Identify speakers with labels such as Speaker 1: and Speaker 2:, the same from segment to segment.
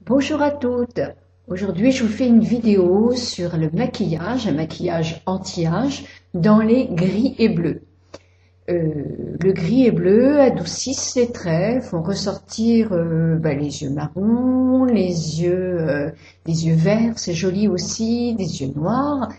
Speaker 1: Bonjour à toutes. Aujourd'hui, je vous fais une vidéo sur le maquillage, un maquillage anti-âge dans les gris et bleus. Le gris et bleu adoucissent les traits, font ressortir les yeux marrons, les yeux verts, c'est joli aussi, des yeux noirs.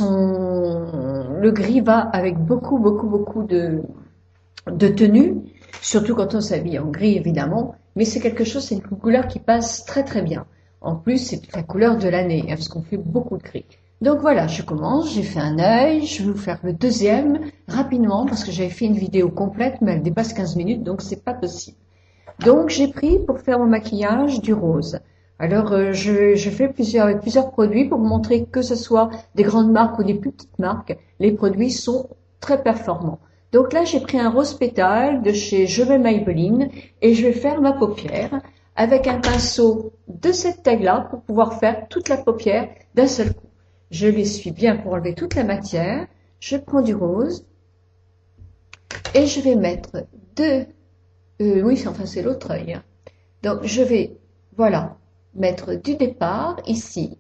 Speaker 1: Le gris va avec beaucoup de tenue, surtout quand on s'habille en gris évidemment, mais c'est quelque chose, c'est une couleur qui passe très bien. En plus, c'est la couleur de l'année, parce qu'on fait beaucoup de gris. Donc voilà, je commence, j'ai fait un œil, je vais vous faire le deuxième rapidement, parce que j'avais fait une vidéo complète, mais elle dépasse 15 minutes, donc c'est pas possible. Donc j'ai pris pour faire mon maquillage du rose. Alors je fais plusieurs produits pour vous montrer que ce soit des grandes marques ou des plus petites marques, les produits sont très performants. Donc là j'ai pris un rose pétale de chez Je vais Maybelline et je vais faire ma paupière avec un pinceau de cette taille-là pour pouvoir faire toute la paupière d'un seul coup. Je l'essuie bien pour enlever toute la matière. Je prends du rose et je vais mettre c'est l'autre œil. Donc je vais, voilà, mettre du départ ici,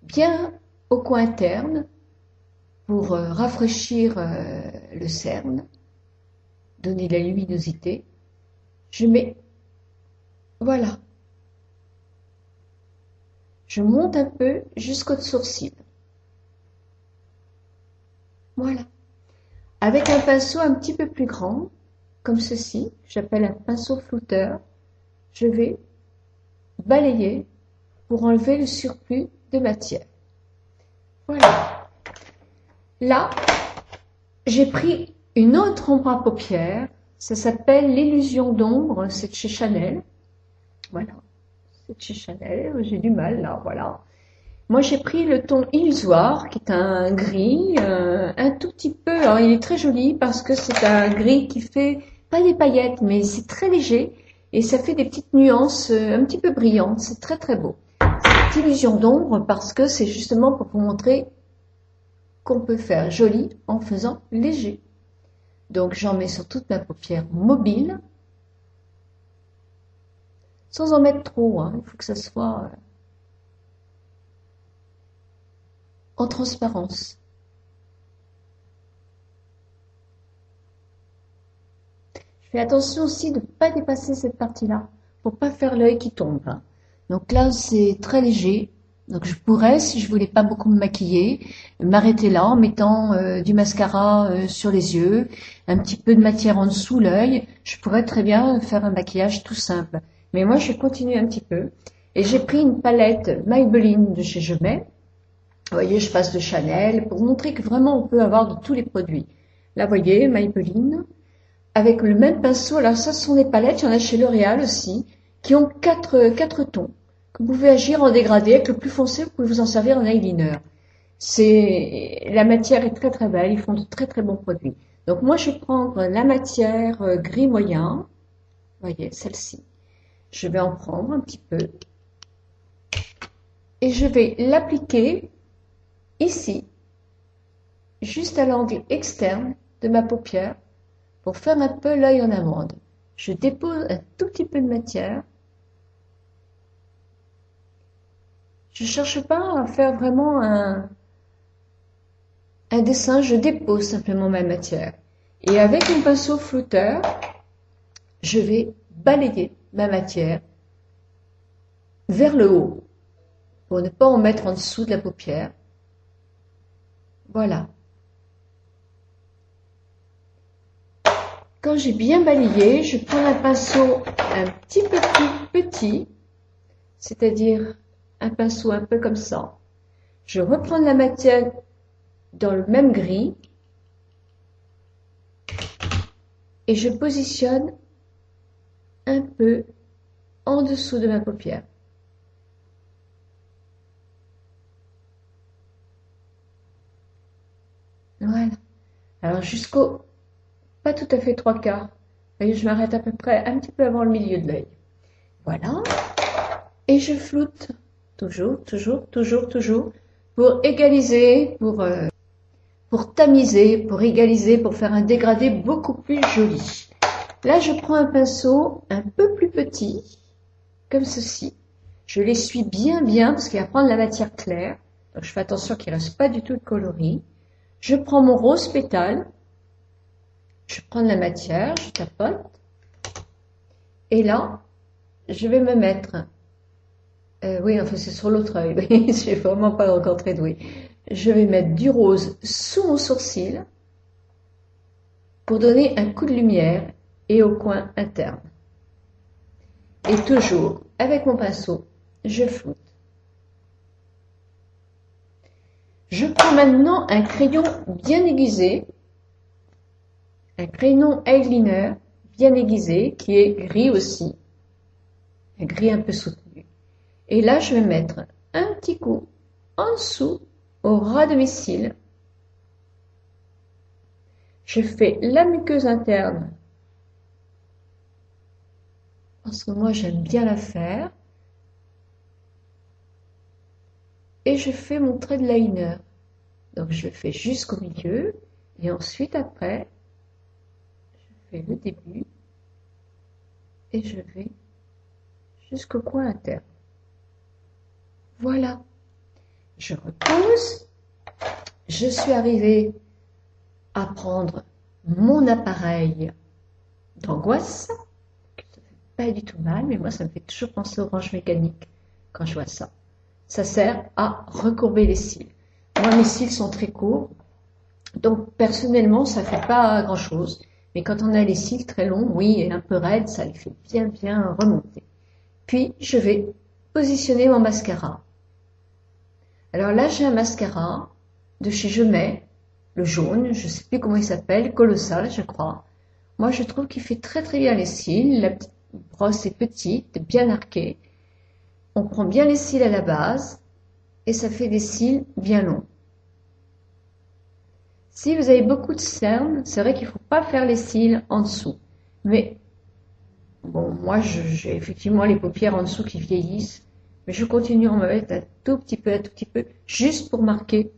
Speaker 1: bien au coin interne, pour rafraîchir le cerne, donner de la luminosité. Je mets, voilà, je monte un peu jusqu'au sourcil. Voilà. Avec un pinceau un petit peu plus grand, comme ceci, j'appelle un pinceau flouteur, je vais balayer pour enlever le surplus de matière. Voilà. Là, j'ai pris une autre ombre à paupières, ça s'appelle l'illusion d'ombre, c'est de chez Chanel. Voilà, c'est de chez Chanel, j'ai du mal là, voilà. Moi j'ai pris le ton illusoire, qui est un gris, un tout petit peu, alors il est très joli parce que c'est un gris qui fait, pas des paillettes, mais c'est très léger, et ça fait des petites nuances un petit peu brillantes, c'est très beau. Cette illusion d'ombre parce que c'est justement pour vous montrer qu'on peut faire joli en faisant léger. Donc j'en mets sur toute ma paupière mobile, sans en mettre trop, hein. Il faut que ça soit en transparence. Je fais attention aussi de ne pas dépasser cette partie-là, pour pas faire l'œil qui tombe, hein. Donc là c'est très léger. Donc je pourrais, si je voulais pas beaucoup me maquiller, m'arrêter là en mettant du mascara sur les yeux, un petit peu de matière en dessous l'œil. Je pourrais très bien faire un maquillage tout simple. Mais moi je vais continuer un petit peu. Et j'ai pris une palette Maybelline de chez Je Mets. Vous voyez, je passe de Chanel pour montrer que vraiment on peut avoir de tous les produits. Là, vous voyez, Maybelline, avec le même pinceau. Alors ça, ce sont des palettes, il y en a chez L'Oréal aussi, qui ont quatre tons. Vous pouvez agir en dégradé, avec le plus foncé, vous pouvez vous en servir en eyeliner. La matière est très belle, ils font de très bons produits. Donc moi je vais prendre la matière gris moyen, vous voyez, celle-ci. Je vais en prendre un petit peu. Et je vais l'appliquer ici, juste à l'angle externe de ma paupière, pour faire un peu l'œil en amande. Je dépose un tout petit peu de matière. Je cherche pas à faire vraiment un dessin, je dépose simplement ma matière. Et avec mon pinceau flouteur, je vais balayer ma matière vers le haut, pour ne pas en mettre en dessous de la paupière. Voilà. Quand j'ai bien balayé, je prends un pinceau un petit peu plus petit, c'est-à-dire un pinceau un peu comme ça. Je reprends la matière dans le même gris et je positionne un peu en dessous de ma paupière. Voilà. Alors jusqu'au, pas tout à fait 3/4. Vous voyez, je m'arrête à peu près un petit peu avant le milieu de l'œil. Voilà. Et je floute toujours, pour égaliser, pour tamiser, pour égaliser, pour faire un dégradé beaucoup plus joli. Là, je prends un pinceau un peu plus petit, comme ceci. Je l'essuie bien bien parce qu'il va prendre la matière claire. Donc je fais attention qu'il ne reste pas du tout de coloris. Je prends mon rose pétale. Je prends de la matière, je tapote. Et là, je vais me mettre... oui, enfin c'est sur l'autre œil. Je suis vraiment pas encore très douée. Je vais mettre du rose sous mon sourcil pour donner un coup de lumière et au coin interne. Et toujours, avec mon pinceau, je floute. Je prends maintenant un crayon bien aiguisé, un crayon eyeliner bien aiguisé, qui est gris aussi, un gris un peu soutenu. Et là, je vais mettre un petit coup en dessous, au ras de mes cils. Je fais la muqueuse interne, parce que moi j'aime bien la faire. Et je fais mon trait de liner. Donc je le fais jusqu'au milieu, et ensuite après, je fais le début, et je vais jusqu'au coin interne. Voilà. Je repose. Je suis arrivée à prendre mon appareil d'angoisse. Ça fait pas du tout mal, mais moi ça me fait toujours penser aux branches mécaniques quand je vois ça. Ça sert à recourber les cils. Moi mes cils sont très courts, donc personnellement ça fait pas grand chose. Mais quand on a les cils très longs, oui, et un peu raides, ça les fait bien bien remonter. Puis je vais positionner mon mascara. Alors là j'ai un mascara de chez Je Mets, le jaune, je sais plus comment il s'appelle, Colossal je crois. Moi je trouve qu'il fait très très bien les cils, la petite brosse est petite, bien arquée. On prend bien les cils à la base et ça fait des cils bien longs. Si vous avez beaucoup de cernes, c'est vrai qu'il ne faut pas faire les cils en dessous. Mais bon, moi j'ai effectivement les paupières en dessous qui vieillissent, mais je continue à en mettre un tout petit peu, juste pour marquer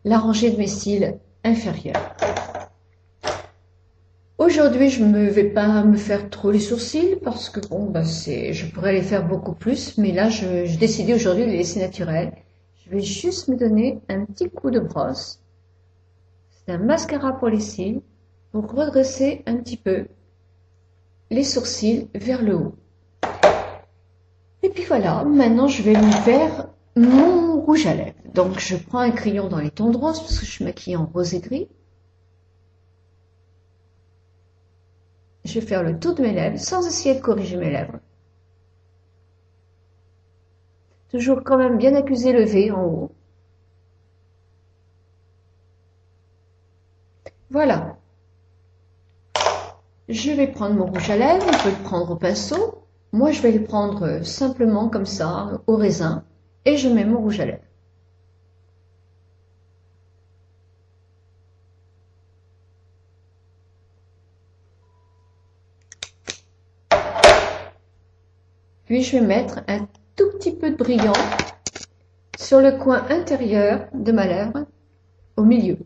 Speaker 1: la rangée de mes cils inférieurs. Aujourd'hui, je ne vais pas me faire trop les sourcils parce que bon, je pourrais les faire beaucoup plus, mais là, j'ai décidé aujourd'hui de les laisser naturels. Je vais juste me donner un petit coup de brosse. C'est un mascara pour les cils pour redresser un petit peu les sourcils vers le haut. Et puis voilà, maintenant je vais me faire mon rouge à lèvres. Donc je prends un crayon dans les tons de rose parce que je suis maquillée en rose et gris. Je vais faire le tour de mes lèvres sans essayer de corriger mes lèvres. Toujours quand même bien accuser le V en haut. Voilà. Je vais prendre mon rouge à lèvres, on peut le prendre au pinceau. Moi, je vais le prendre simplement comme ça, au raisin, et je mets mon rouge à lèvres. Puis je vais mettre un tout petit peu de brillant sur le coin intérieur de ma lèvre, au milieu.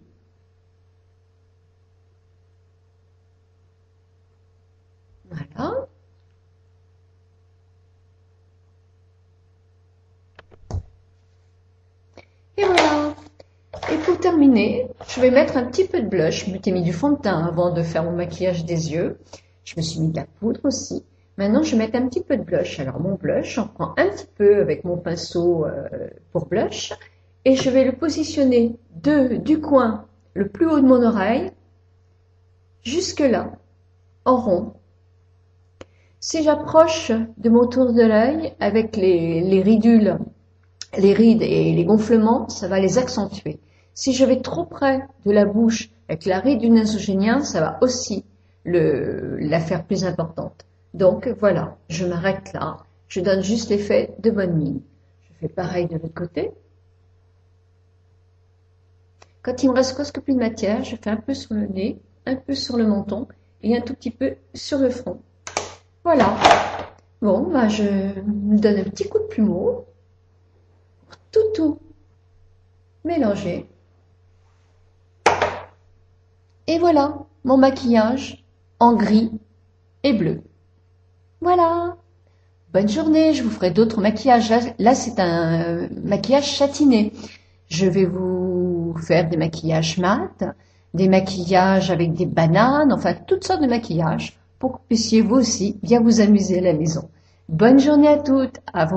Speaker 1: Voilà. Et voilà. Et pour terminer, je vais mettre un petit peu de blush. Je m'étais mis du fond de teint avant de faire mon maquillage des yeux. Je me suis mis de la poudre aussi. Maintenant, je vais mettre un petit peu de blush. Alors, mon blush, j'en prends un petit peu avec mon pinceau pour blush. Et je vais le positionner du coin le plus haut de mon oreille jusque là, en rond. Si j'approche de mon tour de l'œil avec les ridules, les rides et les gonflements, ça va les accentuer. Si je vais trop près de la bouche avec la ride du nasogénien, ça va aussi la faire plus importante. Donc voilà, je m'arrête là. Je donne juste l'effet de bonne mine. Je fais pareil de l'autre côté. Quand il me reste presque plus de matière, je fais un peu sur le nez, un peu sur le menton et un tout petit peu sur le front. Voilà. Bon, je me donne un petit coup de plumeau pour tout mélanger. Et voilà, mon maquillage en gris et bleu. Voilà. bonne journée, je vous ferai d'autres maquillages. Là, c'est un maquillage châtiné. Je vais vous faire des maquillages mat, des maquillages avec des bananes, enfin toutes sortes de maquillages pour que vous puissiez vous aussi bien vous amuser à la maison. Bonne journée à toutes, à vous.